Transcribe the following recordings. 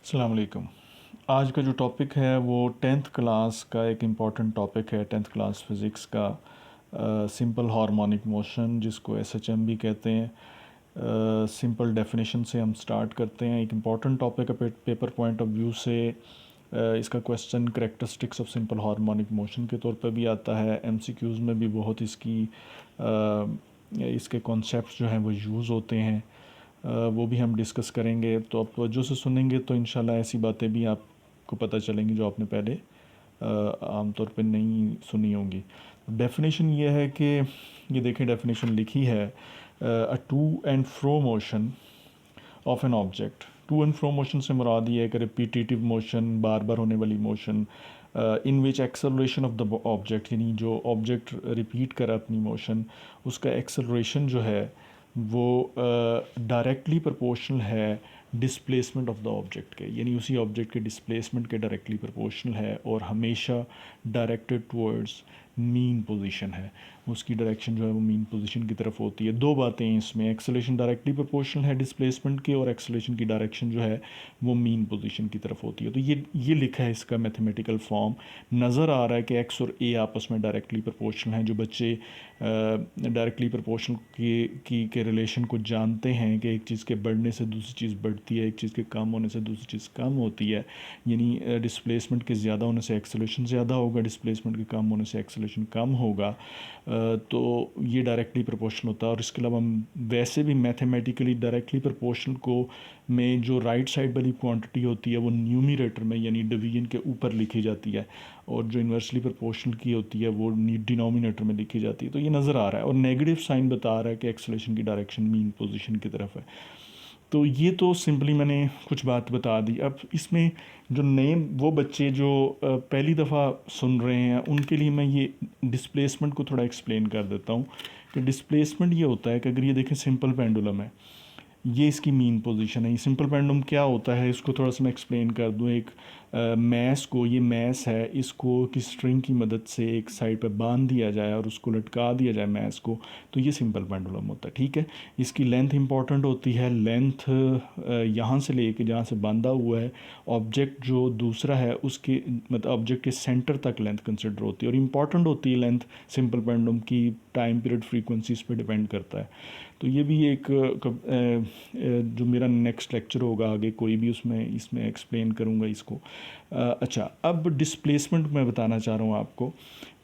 अस्सलाम वालेकुम। आज का जो टॉपिक है वो टेंथ क्लास का एक इम्पॉर्टेंट टॉपिक है, टेंथ क्लास फ़िज़िक्स का सिंपल हार्मोनिक मोशन, जिसको एसएचएम भी कहते हैं। सिंपल डेफिनेशन से हम स्टार्ट करते हैं। एक इम्पॉर्टेंट टॉपिक है पेपर पॉइंट ऑफ व्यू से। इसका question characteristics of simple harmonic motion के तौर पर भी आता है। एमसीक्यूज़ में भी बहुत इसके कॉन्सेप्ट्स जो हैं वो यूज़ होते हैं। वो भी हम डिस्कस करेंगे। तो आप तवज्जो से सुनेंगे तो इंशाल्लाह ऐसी बातें भी आपको पता चलेंगी जो आपने पहले आमतौर पे नहीं सुनी होंगी। डेफिनेशन ये है कि ये देखें, डेफिनेशन लिखी है, a to and fro motion of an object. To and fro motion से मुराद ये है कि रिपीटेटिव मोशन, बार बार होने वाली motion, in which acceleration of the object, यानी जो ऑब्जेक्ट रिपीट कर अपनी मोशन, उसका एक्सेलरेशन जो है वो डायरेक्टली प्रोपोर्शनल है डिस्प्लेसमेंट ऑफ द ऑब्जेक्ट के, यानी उसी ऑब्जेक्ट के डिस्प्लेसमेंट के डायरेक्टली प्रोपोर्शनल है और हमेशा डायरेक्टेड टुवर्ड्स मीन पोजीशन है। उसकी डायरेक्शन जो है वो मीन पोजीशन की तरफ होती है। दो बातें हैं इसमें, एक्सेलरेशन डायरेक्टली प्रोपोर्शनल है डिस्प्लेसमेंट के और एक्सेलरेशन की डायरेक्शन जो है वो मीन पोजीशन की तरफ होती है। तो ये लिखा है, इसका मैथमेटिकल फॉर्म नज़र आ रहा है कि एक्स और ए आपस में डायरेक्टली प्रोपोर्शनल हैं। जो बच्चे डायरेक्टली प्रोपोर्शनल के रिलेशन को जानते हैं कि एक चीज़ के बढ़ने से दूसरी चीज़ बढ़ती है, एक चीज़ के कम होने से दूसरी चीज़ कम होती है, यानी डिस्प्लेसमेंट के ज़्यादा होने से एक्सेलरेशन ज़्यादा होगा, डिस्प्लेसमेंट के कम होने से एक्सेलरेशन कम होगा। तो ये डायरेक्टली प्रोपोर्शनल होता है। और इसके अलावा वैसे भी मैथमेटिकली डायरेक्टली प्रोपोर्शनल को में जो राइट साइड वाली क्वांटिटी होती है वो न्यूमरेटर में यानी डिवीजन के ऊपर लिखी जाती है, और जो इन्वर्सली प्रोपोर्शनल की होती है वो डिनोमिनेटर में लिखी जाती है। तो ये नज़र आ रहा है, और नेगेटिव साइन बता रहा है कि एक्सेलरेशन की डायरेक्शन मीन पोजीशन की तरफ है। तो ये तो सिंपली मैंने कुछ बात बता दी। अब इसमें जो नए वो बच्चे जो पहली दफ़ा सुन रहे हैं उनके लिए मैं ये डिस्प्लेसमेंट को थोड़ा एक्सप्लेन कर देता हूँ कि डिस्प्लेसमेंट ये होता है कि अगर ये देखें सिंपल पेंडुलम है, ये इसकी मीन पोजीशन है। ये सिंपल पेंडुलम क्या होता है, इसको थोड़ा सा मैं एक्सप्लेन कर दूँ। एक मैस को, ये मैस है, इसको किस स्ट्रिंग की मदद से एक साइड पे बांध दिया जाए और उसको लटका दिया जाए मैस को, तो ये सिंपल पेंडुलम होता है। ठीक है, इसकी लेंथ इंपॉर्टेंट होती है। लेंथ यहाँ से लेके जहाँ से बांधा हुआ है ऑब्जेक्ट जो दूसरा है उसके मतलब ऑब्जेक्ट के सेंटर तक लेंथ कंसिडर होती है, और इम्पॉर्टेंट होती है लेंथ सिंपल पेंडुलम की, टाइम पीरियड फ्रीक्वेंसीज पे डिपेंड करता है। तो ये भी एक जो मेरा नेक्स्ट लेक्चर होगा आगे कोई भी, उसमें इसमें एक्सप्लेन करूँगा इसको। अच्छा, अब डिस्प्लेसमेंट मैं बताना चाह रहा हूँ आपको।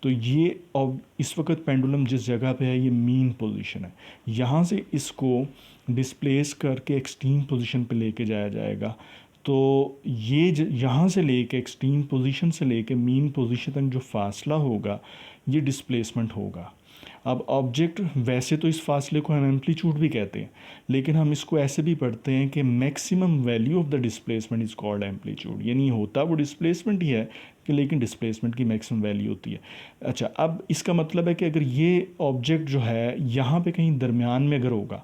तो ये अब इस वक्त पेंडुलम जिस जगह पे है ये मीन पोजीशन है। यहाँ से इसको डिस्प्लेस करके एक्सट्रीम पोजीशन पे लेके जाया जाएगा। तो ये यहाँ से लेके एक्सट्रीम पोजीशन से लेके मीन पोजीशन तक जो फासला होगा ये डिस्प्लेसमेंट होगा। अब ऑब्जेक्ट, वैसे तो इस फासले को हम एम्पलीट्यूड भी कहते हैं, लेकिन हम इसको ऐसे भी पढ़ते हैं कि maximum value of the displacement is called amplitude, यानी होता वो डिस्प्लेसमेंट ही है कि लेकिन डिस्प्लेसमेंट की मैक्सिमम वैल्यू होती है। अच्छा, अब इसका मतलब है कि अगर ये ऑब्जेक्ट जो है यहाँ पे कहीं दरमियान में अगर होगा,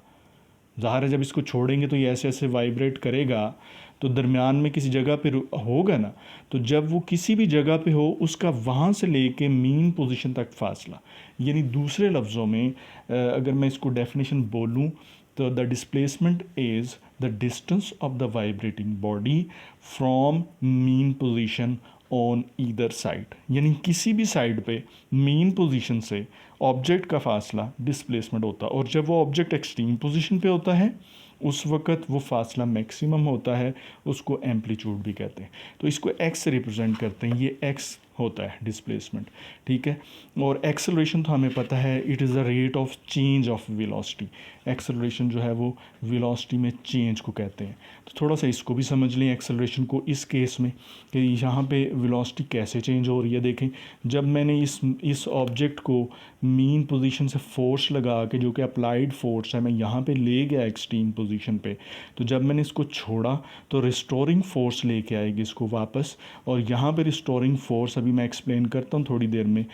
ज़ाहिर है जब इसको छोड़ेंगे तो ये ऐसे ऐसे वाइब्रेट करेगा, तो दरमियान में किसी जगह पे होगा ना, तो जब वो किसी भी जगह पे हो उसका वहाँ से लेके मीन पोजीशन तक फासला, यानी दूसरे लफ्ज़ों में अगर मैं इसको डेफिनेशन बोलूँ तो the displacement is the distance of the vibrating body from mean position on either side, यानी किसी भी साइड पे मीन पोजीशन से ऑब्जेक्ट का फासला डिस्प्लेसमेंट होता है। और जब वो ऑब्जेक्ट एक्सट्रीम पोजीशन पे होता है उस वक़्त वो फासला मैक्सिमम होता है, उसको एम्पलीट्यूड भी कहते हैं। तो इसको एक्स से रिप्रेजेंट करते हैं, ये एक्स होता है डिस्प्लेसमेंट। ठीक है, और एक्सेलरेशन तो हमें पता है, it is the rate of change of velocity. Acceleration जो है वो वेलोसिटी में चेंज को कहते हैं। तो थोड़ा सा इसको भी समझ लें एक्सेलरेशन को इस केस में कि यहाँ पे वेलोसिटी कैसे चेंज हो रही है। देखें, जब मैंने इस ऑब्जेक्ट को मीन पोजीशन से फोर्स लगा के, जो कि अप्लाइड फोर्स है, मैं यहाँ पे ले गया एक्सट्रीम पोजीशन पे, तो जब मैंने इसको छोड़ा तो रिस्टोरिंग फोर्स लेके आएगी इसको वापस। और यहाँ पे रिस्टोरिंग फोर्स अभी मैं एक्सप्लेन करता हूँ थोड़ी देर में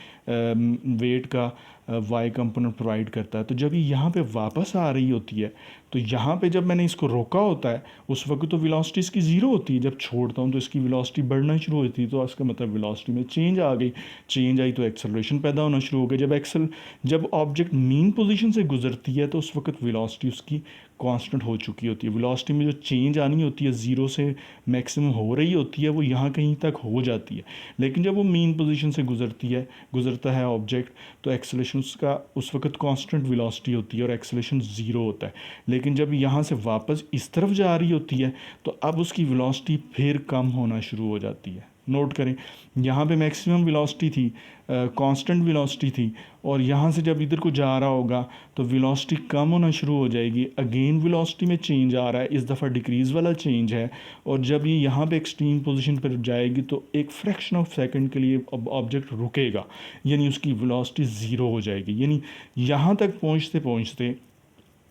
वेट का वाई कंपोनेंट प्रोवाइड करता है। तो जब ये यहाँ पे वापस आ रही होती है तो यहाँ पे जब मैंने इसको रोका होता है उस वक्त तो वेलोसिटी इसकी ज़ीरो होती है, जब छोड़ता हूँ तो इसकी वेलोसिटी बढ़ना शुरू होती है, तो इसका मतलब वेलोसिटी में चेंज आ गई, चेंज आई तो एक्सेलरेशन पैदा होना शुरू हो गया। जब ऑब्जेक्ट मीन पोजीशन से गुजरती है तो उस वक्त वेलोसिटी उसकी कांस्टेंट हो चुकी होती है। वेलोसिटी में जो चेंज आनी होती है ज़ीरो से मैक्सिमम हो रही होती है वो यहाँ कहीं तक हो जाती है, लेकिन जब वो मीन पोजीशन से गुजरता है ऑब्जेक्ट तो एक्सेलरेशन का उस वक्त कांस्टेंट वेलोसिटी होती है और एक्सेलरेशन ज़ीरो होता है। लेकिन जब यहाँ से वापस इस तरफ जा रही होती है तो अब उसकी वेलोसिटी फिर कम होना शुरू हो जाती है। नोट करें, यहाँ पे मैक्सिमम वेलोसिटी थी, कांस्टेंट वेलोसिटी थी, और यहाँ से जब इधर को जा रहा होगा तो वेलोसिटी कम होना शुरू हो जाएगी। अगेन वेलोसिटी में चेंज आ रहा है, इस दफ़ा डिक्रीज़ वाला चेंज है, और जब ये यहाँ पे एक्सट्रीम पोजीशन पर जाएगी तो एक फ्रैक्शन ऑफ सेकंड के लिए ऑब्जेक्ट रुकेगा, यानी उसकी वेलोसिटी ज़ीरो हो जाएगी। यानी यहाँ तक पहुँचते पहुँचते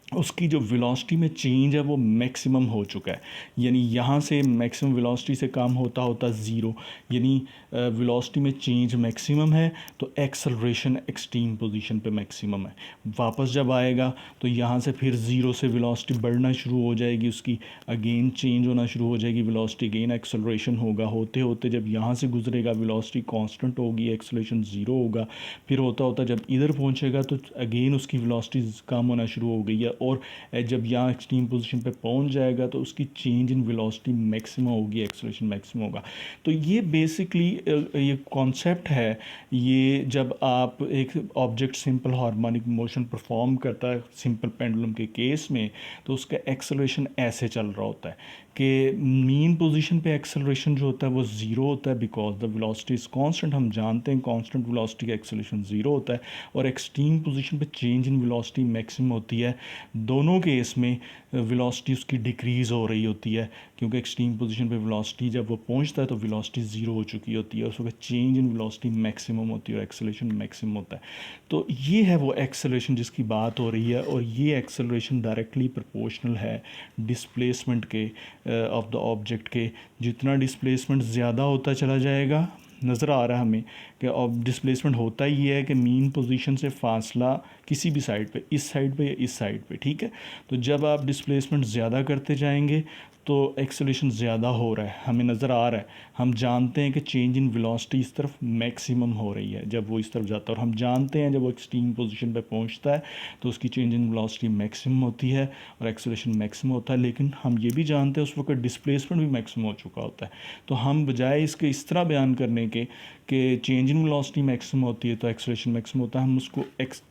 उसकी जो वेलोसिटी में चेंज है वो मैक्सिमम हो चुका है, यानी यहाँ से मैक्सिमम वेलोसिटी से कम होता होता ज़ीरो, यानी वेलोसिटी में चेंज मैक्सिमम है तो एक्सेलरेशन एक्सट्रीम पोजीशन पे मैक्सिमम है। वापस जब आएगा तो यहाँ से फिर ज़ीरो से वेलोसिटी बढ़ना शुरू हो जाएगी, उसकी अगेन चेंज होना शुरू हो जाएगी, वेलोसिटी अगेन एक्सेलरेशन होगा, होते होते जब यहाँ से गुजरेगा वेलोसिटी कांस्टेंट होगी, एक्सेलरेशन ज़ीरो होगा, फिर होता होता जब इधर पहुँचेगा तो अगेन उसकी वेलोसिटी कम होना शुरू हो गई है, और जब यहाँ एक्सट्रीम पोजीशन पे पहुँच जाएगा तो उसकी चेंज इन वेलोसिटी मैक्सिमम होगी, एक्सेलरेशन मैक्सिमम होगा। तो ये बेसिकली ये कॉन्सेप्ट है, ये जब आप एक object simple harmonic motion perform करता है सिंपल पेंडुलम के केस में, तो उसका एक्सेलरेशन ऐसे चल रहा होता है कि मीन पोजीशन पे एक्सेलरेशन जो होता है वो ज़ीरो होता है because the velocity is constant. हम जानते हैं कांस्टेंट वेलोसिटी का एक्सेलरेशन ज़ीरो होता है, और एक्सट्रीम पोजीशन पे चेंज इन वेलोसिटी मैक्सिमम होती है। दोनों केस में वेलोसिटी उसकी डिक्रीज़ हो रही होती है, क्योंकि एक्सट्रीम पोजीशन पे वेलोसिटी जब वो पहुंचता है तो वेलोसिटी ज़ीरो हो चुकी होती है, उस वक्त चेंज इन वेलोसिटी मैक्सिमम होती है और एक्सेलरेशन मैक्सिमम होता है। तो ये है वो एक्सेलरेशन जिसकी बात हो रही है, और ये एक्सेलरेशन डायरेक्टली प्रोपोर्शनल है डिस्प्लेसमेंट के ऑफ द ऑब्जेक्ट के। जितना डिस्प्लेसमेंट ज़्यादा होता चला जाएगा, नज़र आ रहा है हमें कि अब डिस्प्लेसमेंट होता ही है कि मीन पोजीशन से फासला किसी भी साइड पे, इस साइड पे या इस साइड पे, ठीक है। तो जब आप डिस्प्लेसमेंट ज़्यादा करते जाएंगे तो एक्सेलरेशन ज़्यादा हो रहा है, हमें नज़र आ रहा है, हम जानते हैं कि चेंज इन वेलोसिटी इस तरफ मैक्सिमम हो रही है जब वो इस तरफ जाता है, और हम जानते हैं जब वो एक्सट्रीम पोजीशन पे पहुंचता है तो उसकी चेंज इन वेलोसिटी मैक्सिमम होती है और एक्सेलरेशन मैक्सिमम होता है। लेकिन हम ये भी जानते हैं उस वक्त डिस्प्लेसमेंट भी मैक्सिमम हो चुका होता है। तो हम बजाय इसके इस तरह बयान करने के कि चेंज इन वेलोसिटी मैक्सिमम होती है तो एक्सेलरेशन मैक्सिमम होता है, हम उसको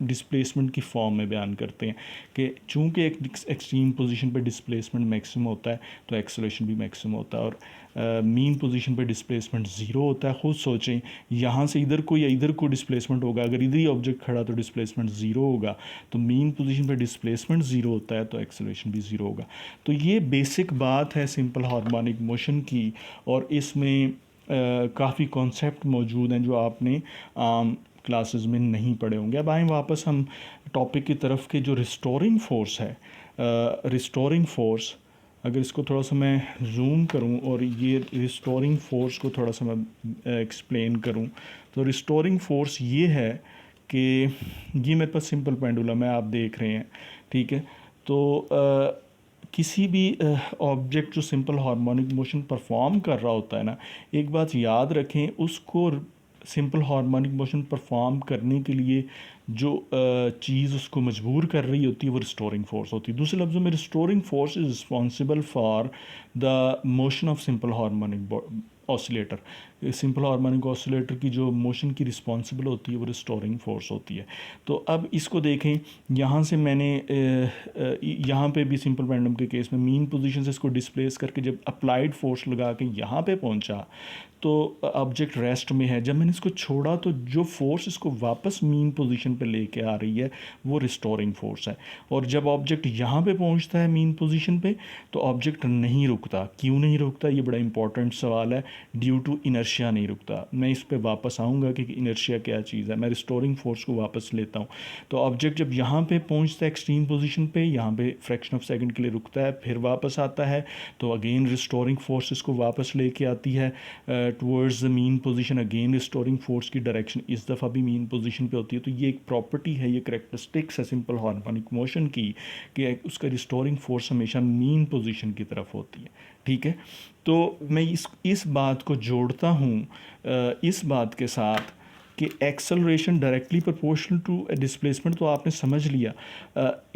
डिस्प्लेसमेंट की फॉर्म में बयान करते हैं कि चूँकि एक एक्सट्रीम पोजीशन पे डिस्प्लेसमेंट मैक्सिमम होता है तो एक्सेलरेशन भी मैक्सिमम होता है, और मीन पोजीशन पे डिस्प्लेसमेंट ज़ीरो होता है। ख़ुद सोचें, यहाँ से इधर को या इधर को डिस्प्लेसमेंट होगा, अगर इधर ही ऑब्जेक्ट खड़ा तो डिस्प्लेसमेंट ज़ीरो होगा, तो मीन पोजीशन पे डिस्प्लेसमेंट ज़ीरो होता है तो एक्सेलरेशन भी ज़ीरो होगा। तो ये बेसिक बात है सिंपल हार्मोनिक मोशन की, और इसमें काफ़ी कॉन्सेप्ट मौजूद हैं जो आपने क्लासेस में नहीं पढ़े होंगे। अब आएँ वापस हम टॉपिक की तरफ के जो रिस्टोरिंग फोर्स है, रिस्टोरिंग फोर्स, अगर इसको थोड़ा सा मैं जूम करूं और ये रिस्टोरिंग फोर्स को थोड़ा सा मैं एक्सप्लेन करूं, तो रिस्टोरिंग फोर्स ये है कि ये मेरे पास सिंपल पेंडुलम है, आप देख रहे हैं, ठीक है। तो किसी भी ऑब्जेक्ट जो सिंपल हार्मोनिक मोशन परफॉर्म कर रहा होता है ना, एक बात याद रखें, उसको सिंपल हार्मोनिक मोशन परफॉर्म करने के लिए जो चीज़ उसको मजबूर कर रही होती है वो रिस्टोरिंग फोर्स होती है। दूसरे लफ्ज़ों में restoring force is responsible for the motion of simple harmonic oscillator. Simple harmonic oscillator की जो मोशन की रिस्पॉन्सिबल होती है वो रिस्टोरिंग फोर्स होती है। तो अब इसको देखें, यहाँ से मैंने यहाँ पे भी सिंपल पेंडुलम के केस में मीन पोजीशन से इसको डिस्प्लेस करके जब अप्लाइड फोर्स लगा के यहाँ पे पहुँचा तो ऑब्जेक्ट रेस्ट में है। जब मैंने इसको छोड़ा तो जो फोर्स इसको वापस मीन पोजीशन पे लेके आ रही है वो रिस्टोरिंग फोर्स है। और जब ऑब्जेक्ट यहाँ पे पहुँचता है मीन पोजीशन पे तो ऑब्जेक्ट नहीं रुकता। क्यों नहीं रुकता, ये बड़ा इंपॉर्टेंट सवाल है। ड्यू टू इनर्शिया नहीं रुकता। मैं इस पे वापस आऊँगा कि इनर्शिया क्या चीज़ है। मैं रिस्टोरिंग फोर्स को वापस लेता हूँ। तो ऑब्जेक्ट जब यहाँ पे पहुँचता है एक्सट्रीम पोजीशन पे, यहाँ पे फ्रैक्शन ऑफ सेकंड के लिए रुकता है, फिर वापस आता है, तो अगेन रिस्टोरिंग फोर्स इसको वापस लेके आती है towards the mean position. Again restoring force की डायरेक्शन इस दफ़ा भी मीन पोजीशन पे होती है। तो ये एक प्रॉपर्टी है, ये करेक्टरिस्टिक्स है सिंपल हार्मोनिक मोशन की, कि उसका रिस्टोरिंग फोर्स हमेशा मीन पोजीशन की तरफ होती है। ठीक है, तो मैं इस बात को जोड़ता हूँ इस बात के साथ कि acceleration directly proportional to displacement, तो आपने समझ लिया।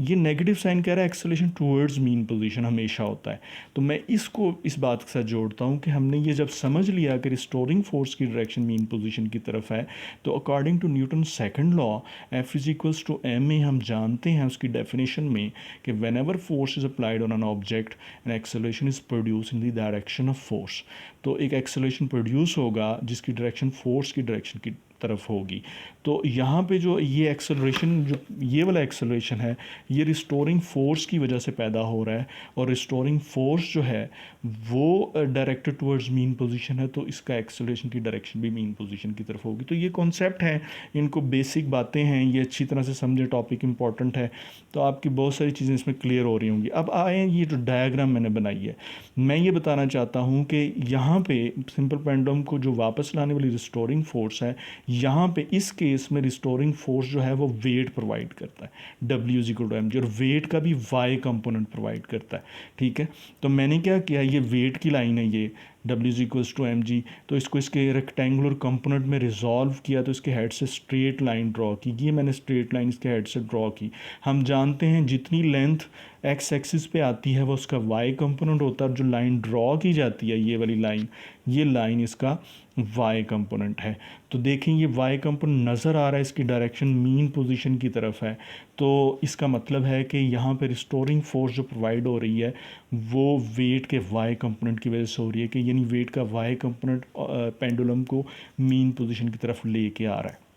ये नेगेटिव साइन कह रहा है एक्सेलरेशन टूवर्ड्स मीन पोजीशन हमेशा होता है। तो मैं इसको इस बात के साथ जोड़ता हूँ कि हमने ये जब समझ लिया कि रिस्टोरिंग फोर्स की डायरेक्शन मीन पोजीशन की तरफ है, तो according to Newton second law F is equals to M में हम जानते हैं उसकी डेफिनेशन में कि whenever force is applied on an object and acceleration is produce in the direction of force. तो एक एक्सेलरेशन प्रोड्यूस होगा जिसकी डायरेक्शन फोर्स की डायरेक्शन की तरफ होगी। तो यहाँ पे जो ये एक्सेलरेशन, जो ये वाला एक्सेलरेशन है, ये रिस्टोरिंग फोर्स की वजह से पैदा हो रहा है, और रिस्टोरिंग फोर्स जो है वो डायरेक्टेड टुवर्ड्स मीन पोजीशन है, तो इसका एक्सेलरेशन की डायरेक्शन भी मीन पोजीशन की तरफ होगी। तो ये कॉन्सेप्ट है, इनको बेसिक बातें हैं, ये अच्छी तरह से समझे, टॉपिक इंपॉर्टेंट है, तो आपकी बहुत सारी चीज़ें इसमें क्लियर हो रही होंगी। अब आए ये जो डायग्राम मैंने बनाई है, मैं ये बताना चाहता हूँ कि यहाँ पे सिंपल पेंडुलम को जो वापस लाने वाली रिस्टोरिंग फोर्स है, यहाँ पे इस केस में रिस्टोरिंग फोर्स जो है वो वेट प्रोवाइड करता है, W is equal to mg, और वेट का भी y कंपोनेंट प्रोवाइड करता है। ठीक है, तो मैंने क्या किया, ये वेट की लाइन है, ये W is equals to mg, तो इसको इसके रेक्टेंगुलर कंपोनेंट में रिजॉल्व किया, तो इसके हेड से स्ट्रेट लाइन ड्रॉ की। ये मैंने स्ट्रेट लाइन इसके हेड से ड्रॉ की। हम जानते हैं जितनी लेंथ एक्स एक्सिस पे आती है वो उसका y कंपोनेंट होता है, और जो लाइन ड्रॉ की जाती है ये वाली लाइन, ये लाइन इसका y कंपोनेंट है। तो देखें ये y कंपोनेंट नज़र आ रहा है, इसकी डायरेक्शन मीन पोजीशन की तरफ है। तो इसका मतलब है कि यहाँ पे रिस्टोरिंग फोर्स जो प्रोवाइड हो रही है वो वेट के y कंपोनेंट की वजह से हो रही है, कि यानी वेट का y कंपोनेंट पेंडुलम को मीन पोजीशन की तरफ लेके आ रहा है।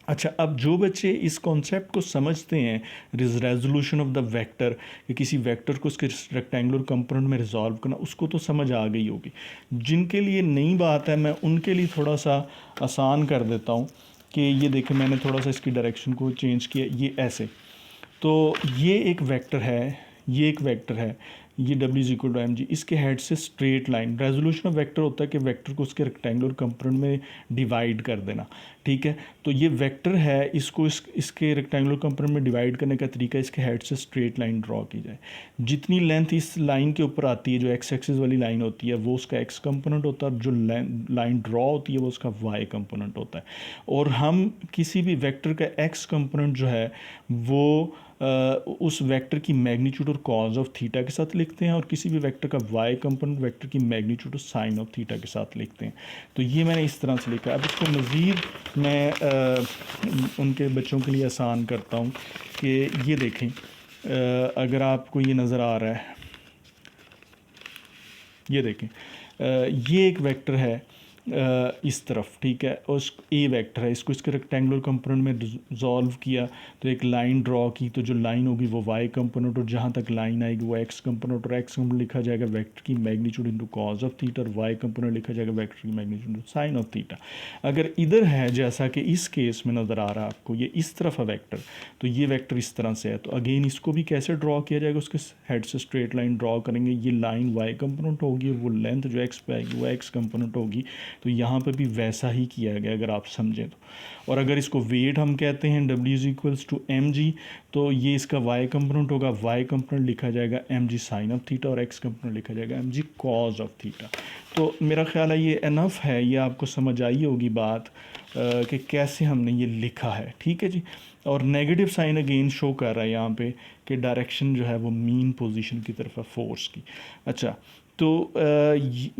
अच्छा, अब जो बच्चे इस कॉन्सेप्ट को समझते हैं, रेजोल्यूशन ऑफ द वेक्टर, कि किसी वेक्टर को उसके रेक्टेंगुलर कंपोनेंट में रिजॉल्व करना, उसको तो समझ आ गई होगी। जिनके लिए नई बात है, मैं उनके लिए थोड़ा सा आसान कर देता हूँ कि ये देखें, मैंने थोड़ा सा इसकी डायरेक्शन को चेंज किया, ये ऐसे। तो ये एक वेक्टर है, ये एक वेक्टर है, ये W is equal to mg, इसके हेड से straight line. Resolution of vector होता है कि वेक्टर को उसके रेक्टेंगुलर कंपोनेंट में डिवाइड कर देना। ठीक है, तो ये वेक्टर है, इसको इसके रेक्टेंगुलर कंपोनेंट में डिवाइड करने का तरीका, इसके हेड से स्ट्रेट लाइन ड्रॉ की जाए। जितनी लेंथ इस लाइन के ऊपर आती है, जो एक्स एक्सिस वाली लाइन होती है, वो उसका एक्स कंपोनेंट होता है, और जो लाइन ड्रॉ होती है वो उसका वाई कंपोनेंट होता है। और हम किसी भी वेक्टर का एक्स कंपोनेंट जो है वो उस वेक्टर की मैग्नीट्यूड और कॉज ऑफ थीटा के साथ लिखते हैं, और किसी भी वेक्टर का वाई कंपोनेंट वेक्टर की मैग्नीट्यूड और साइन ऑफ थीटा के साथ लिखते हैं। तो ये मैंने इस तरह से लिखा। अब इसको मज़ीद मैं उनके बच्चों के लिए आसान करता हूँ कि ये देखें, अगर आपको ये नज़र आ रहा है, ये देखें, ये एक वेक्टर है इस तरफ। ठीक है, और ए वेक्टर है, इसको इसके रेक्टेंगुलर कंपोनेंट में रिजॉल्व किया, तो एक लाइन ड्रॉ की, तो जो लाइन होगी वो वाई कंपोनेंट, और जहाँ तक लाइन आएगी वो एक्स कंपोनेंट, और एक्स कंपोनेंट लिखा जाएगा वेक्टर की magnitude into cause of theta, और वाई कंपोनेंट लिखा जाएगा वेक्टर की magnitude into sine of theta. अगर इधर है, जैसा कि इस केस में नज़र आ रहा है आपको, ये इस तरफ है वेक्टर, तो ये वेक्टर इस तरह से है, तो अगेन इसको भी कैसे ड्रॉ किया जाएगा, उसके हेड से स्ट्रेट लाइन ड्रॉ करेंगे, ये लाइन वाई कंपोनेंट होगी, और वो लेंथ जो एक्स पे आएगी वो एक्स कंपोनेंट होगी। तो यहाँ पर भी वैसा ही किया गया अगर आप समझें तो। और अगर इसको वेट हम कहते हैं W is equals to mg, तो ये इसका y कंपोनेंट होगा, y कंपोनेंट लिखा जाएगा mg साइन ऑफ थीटा, और x कंपोनेंट लिखा जाएगा mg कॉज ऑफ थीटा। तो मेरा ख्याल है ये एनफ है, ये आपको समझ आई होगी बात कि कैसे हमने ये लिखा है। ठीक है जी, और नेगेटिव साइन अगेन शो कर रहा है यहाँ पे कि डायरेक्शन जो है वो मीन पोजीशन की तरफ है फोर्स की। अच्छा, तो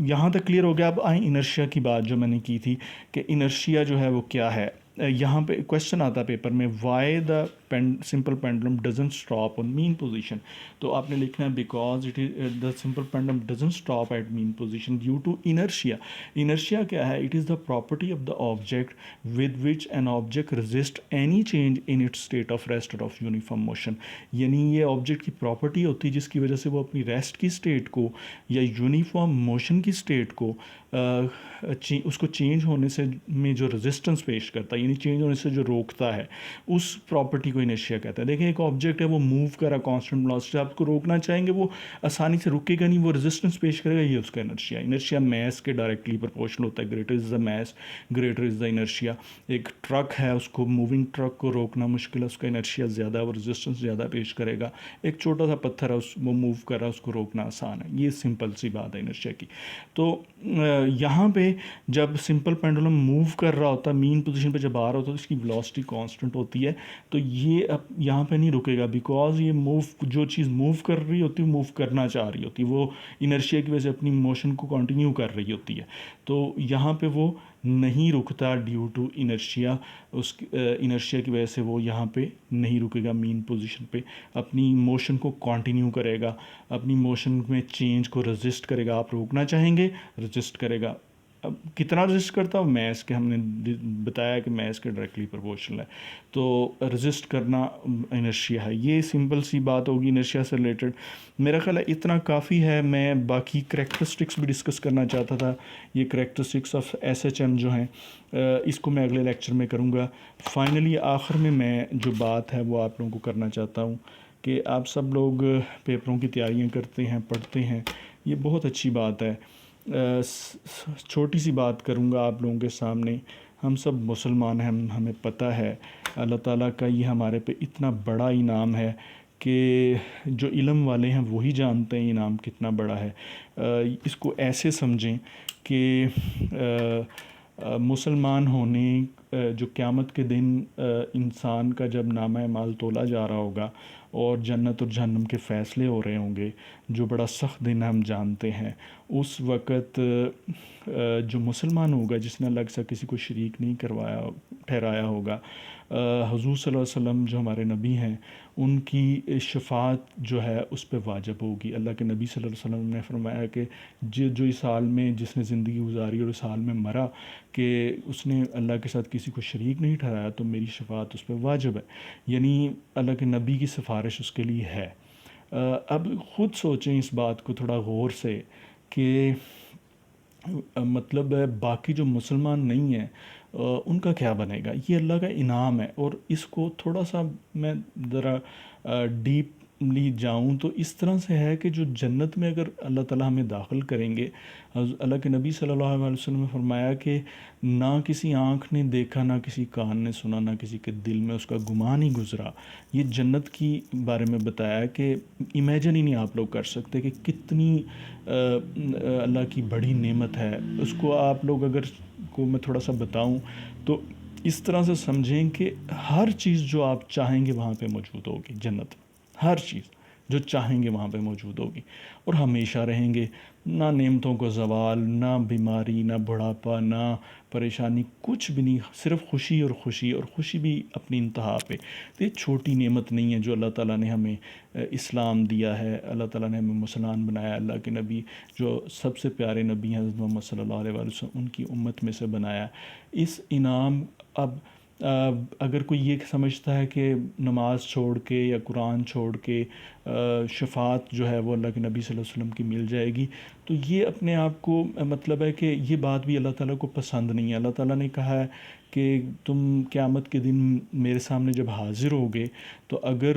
यहाँ तक क्लियर हो गया। अब आए इनर्शिया की बात जो मैंने की थी कि इनर्शिया जो है वो क्या है। यहाँ पे क्वेश्चन आता है पेपर में, why the simple pendulum doesn't stop on mean position. तो आपने लिखना है because it is the simple pendulum doesn't stop at mean position due to inertia. Inertia क्या है? It is the property of the object with which an object resist any change in its state of rest और of uniform motion. यानी ये object की property होती है जिसकी वजह से वो अपनी रेस्ट की स्टेट को या यूनिफॉर्म मोशन की स्टेट को उसको चेंज होने से में जो रेजिस्टेंस पेश करता है, यानी चेंज होने से जो रोकता है, उस प्रॉपर्टी को इनर्शिया कहता है। देखिए एक ऑब्जेक्ट है, वो मूव कर रहा कांस्टेंट वेलोसिटी, आपको रोकना चाहेंगे वो आसानी से रुकेगा नहीं, वो रेजिस्टेंस पेश करेगा, ये उसका इनर्शिया। इनर्शिया मैस के डायरेक्टली प्रोपोर्शनल होता है, greater is the mass greater is the inertia. एक ट्रक है, उसको मूविंग ट्रक को रोकना मुश्किल है, उसका इनर्शिया ज़्यादा है, वो रेजिस्टेंस ज़्यादा पेश करेगा। एक छोटा सा पत्थर है, वो मूव कर रहा है, उसको रोकना आसान है। ये सिंपल सी बात है इनर्शिया की। तो यहाँ पे जब सिंपल पेंडुलम मूव कर रहा होता है, मीन पोजीशन पे जब आ रहा होता है, तो इसकी वेलोसिटी कांस्टेंट होती है, तो ये अब यहाँ पे नहीं रुकेगा, बिकॉज ये मूव, जो चीज़ मूव कर रही होती है, मूव करना चाह रही होती है, वो इनर्शिया की वजह से अपनी मोशन को कंटिन्यू कर रही होती है, तो यहाँ पे वो नहीं रुकता ड्यू टू इनर्शिया। उस इनर्शिया की वजह से वो यहाँ पे नहीं रुकेगा, मीन पोजीशन पे अपनी मोशन को कंटिन्यू करेगा, अपनी मोशन में चेंज को रेजिस्ट करेगा। आप रोकना चाहेंगे, रेजिस्ट करेगा। अब कितना रेजिस्ट करता है? मैस के हमने बताया कि मैस के डायरेक्टली प्रोपोर्शनल है, तो रेजिस्ट करना इनर्शिया है। ये सिंपल सी बात होगी इनर्शिया से रिलेटेड। मेरा ख्याल है इतना काफ़ी है। मैं बाकी करैक्टरिस्टिक्स भी डिस्कस करना चाहता था। ये करैक्टरिस्टिक्स ऑफ एसएचएम जो हैं, इसको मैं अगले लेक्चर में करूँगा। फाइनली आखिर में मैं जो बात है वो आप लोगों को करना चाहता हूँ कि आप सब लोग पेपरों की तैयारियाँ करते हैं, पढ़ते हैं, ये बहुत अच्छी बात है। छोटी सी बात करूँगा आप लोगों के सामने। हम सब मुसलमान हैं, हमें पता है अल्लाह ताला का ये हमारे पे इतना बड़ा इनाम है कि जो इल्म वाले हैं वही जानते हैं इनाम कितना बड़ा है। इसको ऐसे समझें कि मुसलमान होने, जो क़यामत के दिन इंसान का जब नामा माल तोला जा रहा होगा और जन्नत और जहन्नम के फ़ैसले हो रहे होंगे, जो बड़ा सख्त दिन हम जानते हैं, उस वक़्त जो मुसलमान होगा जिसने अलग से किसी को शरीक नहीं करवाया ठहराया होगा, हुज़ूर सल्लल्लाहु अलैहि वसल्लम जो हमारे नबी हैं, उनकी शफ़ाअत जो है उस पे वाजिब होगी। अल्लाह के नबी सल्लल्लाहु अलैहि वसल्लम ने फरमाया कि जो इस हाल में जिसने ज़िंदगी गुजारी और इस हाल में मरा कि उसने अल्लाह के साथ किसी को शरीक नहीं ठहराया, तो मेरी शफ़ाअत उस पर वाजिब है। यानी अल्लाह के नबी की सिफारिश उसके लिए है। अब ख़ुद सोचें इस बात को थोड़ा गौर से कि मतलब बाकी जो मुसलमान नहीं हैं उनका क्या बनेगा। ये अल्लाह का इनाम है। और इसको थोड़ा सा मैं ज़रा डीपली जाऊँ तो इस तरह से है कि जो जन्नत में अगर अल्लाह ताला हमें दाखिल करेंगे, अल्लाह के नबी सल्लल्लाहु अलैहि वसल्लम ने फरमाया कि ना किसी आँख ने देखा, ना किसी कान ने सुना, ना किसी के दिल में उसका गुमान ही गुज़रा। ये जन्नत की बारे में बताया कि इमेजिन ही नहीं आप लोग कर सकते कि कितनी अल्लाह की बड़ी नेमत है। उसको आप लोग अगर को मैं थोड़ा सा बताऊं तो इस तरह से समझें कि हर चीज़ जो आप चाहेंगे वहाँ पे मौजूद होगी जन्नत में। हर चीज़ जो चाहेंगे वहाँ पे मौजूद होगी और हमेशा रहेंगे। ना नेमतों को ज़वाल, ना बीमारी, ना बुढ़ापा, ना परेशानी, कुछ भी नहीं, सिर्फ़ खुशी और खुशी, और खुशी भी अपनी इंतहा पे। तो ये छोटी नेमत नहीं है जो अल्लाह ताला ने हमें इस्लाम दिया है, अल्लाह ताला ने हमें मुसलमान बनाया। अल्लाह के नबी जो सबसे प्यारे नबी हैं हज़रत मोहम्मद सल्लल्लाहु अलैहि वसल्लम, उनकी उम्मत में से बनाया। इस इनाम अब अगर कोई ये समझता है कि नमाज छोड़ के या कुरान छोड़ के शफ़ात जो है वो अल्लाह के नबी सल्लल्लाहु अलैहि वसल्लम की मिल जाएगी, तो ये अपने आप को मतलब है कि ये बात भी अल्लाह ताला को पसंद नहीं है। अल्लाह ताला ने कहा है कि तुम क़यामत के दिन मेरे सामने जब हाज़िर होगे तो अगर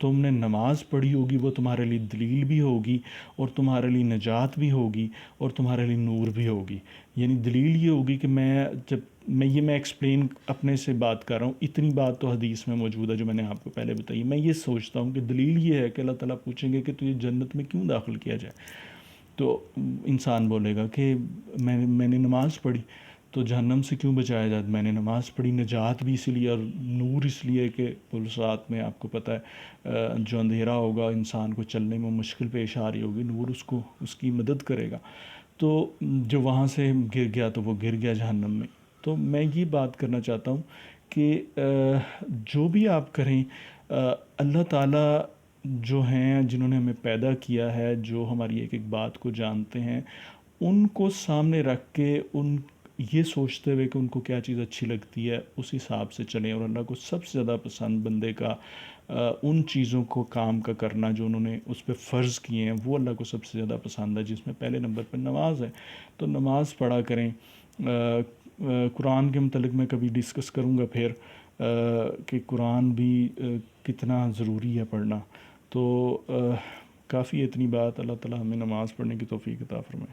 तुमने नमाज़ पढ़ी होगी वो तुम्हारे लिए दलील भी होगी और तुम्हारे लिए निजात भी होगी और तुम्हारे लिए नूर भी होगी। यानी दलील ये होगी कि मैं एक्सप्लेन अपने से बात कर रहा हूँ, इतनी बात तो हदीस में मौजूद है जो मैंने आपको पहले बताई। मैं ये सोचता हूँ कि दलील ये है कि अल्लाह ताला पूछेंगे कि तुझे जन्नत में क्यों दाखिल किया जाए, तो इंसान बोलेगा कि मैंने नमाज़ पढ़ी। तो जहन्नम से क्यों बचाया जाए, मैंने नमाज़ पढ़ी। निजात भी इसलिए और नूर इसलिए कि पुलसात में आपको पता है जो अंधेरा होगा, इंसान को चलने में मुश्किल पेश आ रही होगी, नूर उसको उसकी मदद करेगा। तो जो वहाँ से गिर गया तो वो गिर गया जहन्नम में। तो मैं ये बात करना चाहता हूँ कि जो भी आप करें, अल्लाह ताला जो हैं जिन्होंने हमें पैदा किया है, जो हमारी एक एक बात को जानते हैं, उनको सामने रख के उन ये सोचते हुए कि उनको क्या चीज़ अच्छी लगती है उस हिसाब से चलें। और अल्लाह को सबसे ज़्यादा पसंद बंदे का उन चीज़ों को काम का करना जो उन्होंने उस पे फ़र्ज़ किए हैं, वो अल्लाह को सबसे ज़्यादा पसंद है, जिसमें पहले नंबर पर नमाज़ है। तो नमाज़ पढ़ा करें। कुरान के मतलब मैं कभी डिस्कस करूँगा फिर कि कुरान भी कितना ज़रूरी है पढ़ना। तो काफ़ी इतनी बात। अल्लाह ताला हमें नमाज़ पढ़ने की तौफ़ीक अता फ़रमाए।